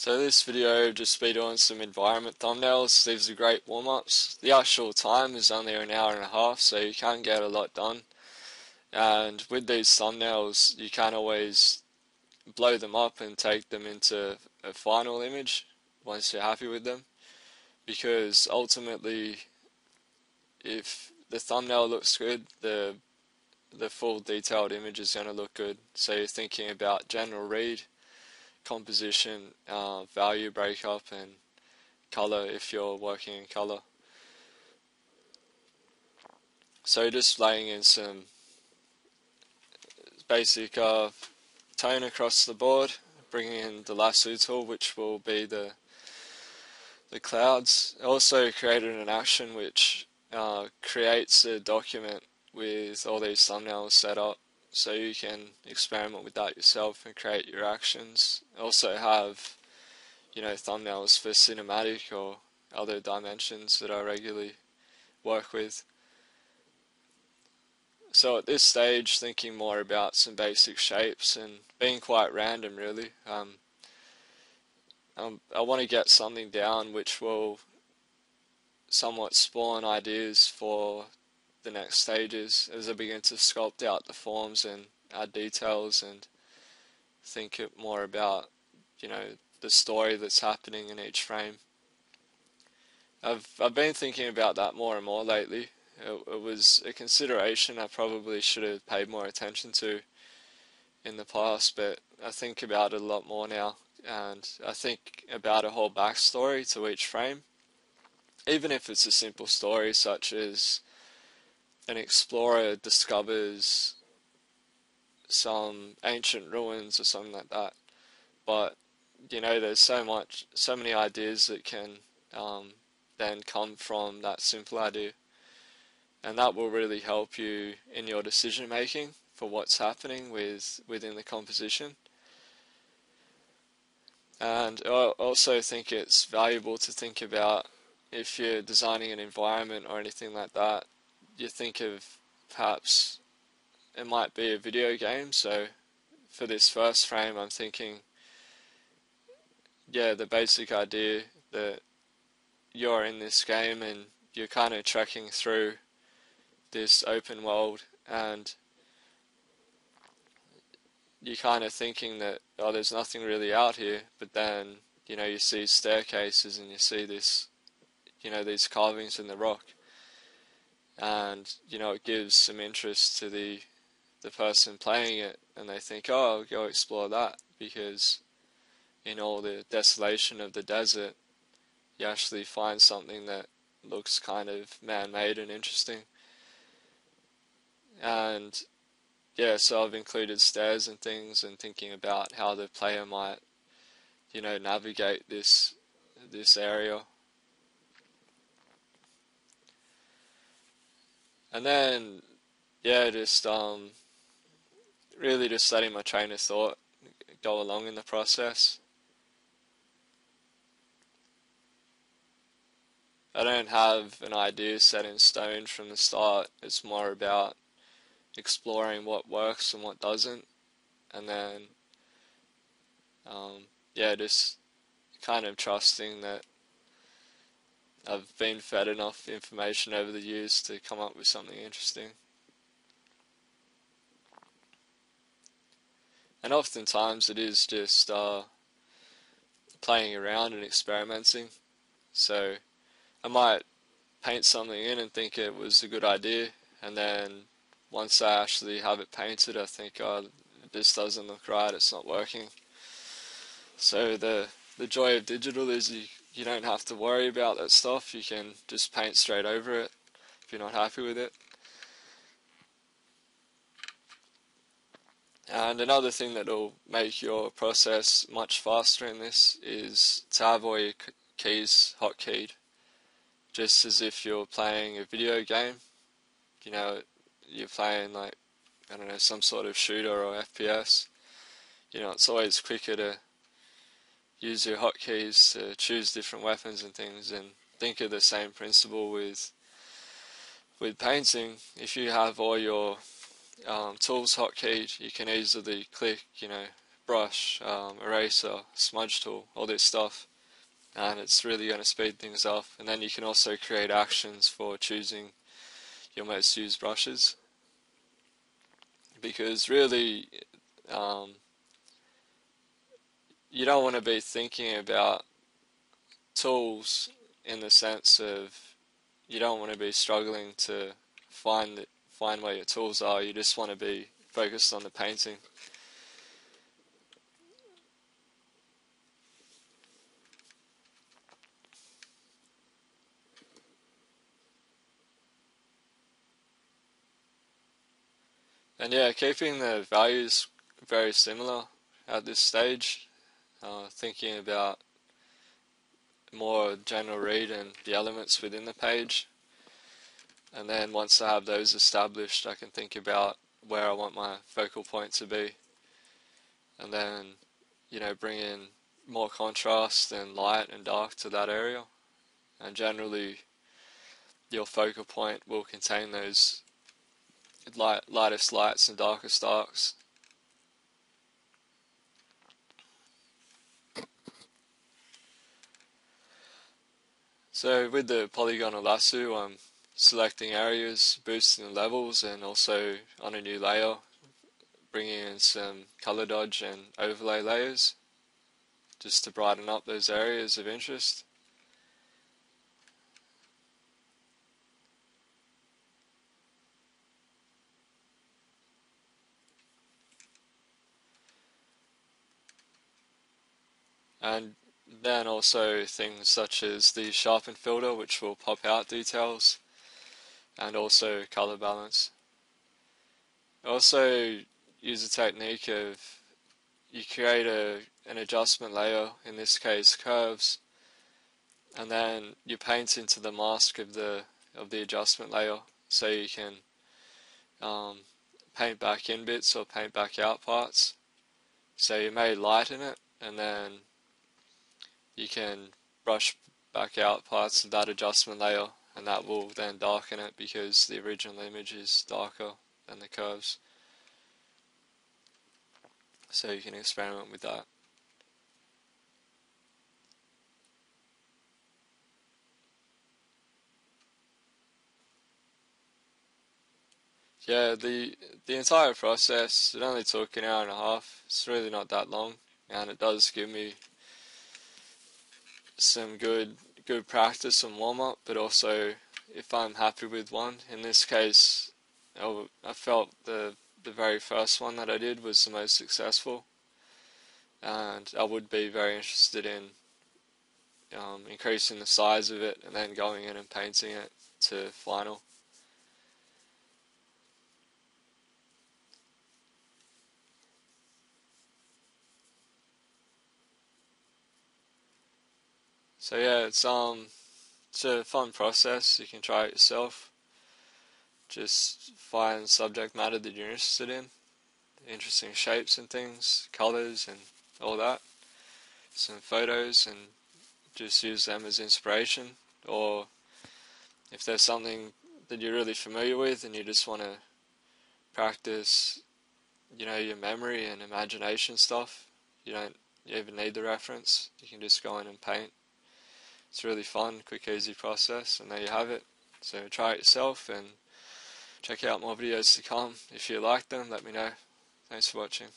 So this video just be doing some environment thumbnails. These are great warm-ups. The actual time is only an hour and a half, so you can get a lot done. And with these thumbnails, you can always blow them up and take them into a final image once you're happy with them. Because ultimately, if the thumbnail looks good, the full detailed image is going to look good. So you're thinking about general read, composition, value breakup, and color if you're working in color. So just laying in some basic tone across the board, bringing in the lasso tool, which will be the clouds. Also created an action which creates a document with all these thumbnails set up, so you can experiment with that yourself and create your actions. Also have, thumbnails for cinematic or other dimensions that I regularly work with. So at this stage, thinking more about some basic shapes and being quite random, really. I want to get something down which will somewhat spawn ideas for the next stages as I begin to sculpt out the forms and add details and think more about, the story that's happening in each frame. I've been thinking about that more and more lately. It was a consideration I probably should have paid more attention to in the past, but I think about it a lot more now, and I think about a whole backstory to each frame, even if it's a simple story such as an explorer discovers some ancient ruins or something like that. But there's so many ideas that can then come from that simple idea, and that will really help you in your decision making for what's happening within the composition. And I also think it's valuable to think about, if you're designing an environment or anything like that, you think of perhaps it might be a video game. So for this first frame, I'm thinking, the basic idea that you're in this game and you're kind of trekking through this open world, and you're kind of thinking that, there's nothing really out here, but then, you see staircases and you see this, these carvings in the rock, and, it gives some interest to the person playing it, and they think, oh, I'll go explore that, because in all the desolation of the desert, you actually find something that looks kind of man-made and interesting. And so I've included stairs and things, and thinking about how the player might, navigate this area. And then, just really just letting my train of thought go along in the process. I don't have an idea set in stone from the start. It's more about exploring what works and what doesn't, and then just kind of trusting that I've been fed enough information over the years to come up with something interesting. And oftentimes it is just playing around and experimenting. So I might paint something in and think it was a good idea, and then once I actually have it painted, I think, this doesn't look right, it's not working. So the joy of digital is you don't have to worry about that stuff. You can just paint straight over it if you're not happy with it. And another thing that will make your process much faster in this is to have all your keys hotkeyed, just as if you're playing a video game. You're playing some sort of shooter or FPS. It's always quicker to use your hotkeys to choose different weapons and things, and think of the same principle with painting. If you have all your tools hotkeyed, you can easily click, brush, eraser, smudge tool, all this stuff, and it's really going to speed things up. And then you can also create actions for choosing your most used brushes, because really you don't want to be thinking about tools in the sense of you don't want to be struggling to find where your tools are. You just want to be focused on the painting. And yeah, keeping the values very similar at this stage, thinking about more general read and the elements within the page. And then once I have those established, I can think about where I want my focal point to be, and then, bring in more contrast and light and dark to that area. And generally your focal point will contain those lightest lights and darkest darks. So with the polygonal lasso, I'm selecting areas, boosting the levels, and also on a new layer bringing in some color dodge and overlay layers just to brighten up those areas of interest. And then also things such as the sharpen filter, which will pop out details, and also color balance. I also use a technique of you create an adjustment layer, in this case curves, and then you paint into the mask of the adjustment layer, so you can paint back in bits or paint back out parts. So you may lighten it, and then you can brush back out parts of that adjustment layer, and that will then darken it because the original image is darker than the curves. So you can experiment with that. Yeah, the entire process, it only took an hour and a half. It's really not that long, and it does give me some good practice and warm up. But also, if I'm happy with one, in this case, I felt the very first one that I did was the most successful, and I would be very interested in increasing the size of it and then going in and painting it to final. So yeah, it's a fun process. You can try it yourself. Just find subject matter that you're interested in, interesting shapes and things, colors and all that. Some photos, and just use them as inspiration. Or if there's something that you're really familiar with and you just want to practice, your memory and imagination stuff, you don't even need the reference. You can just go in and paint. It's really fun, quick, easy process, and there you have it. So try it yourself and check out more videos to come. If you like them, let me know. Thanks for watching.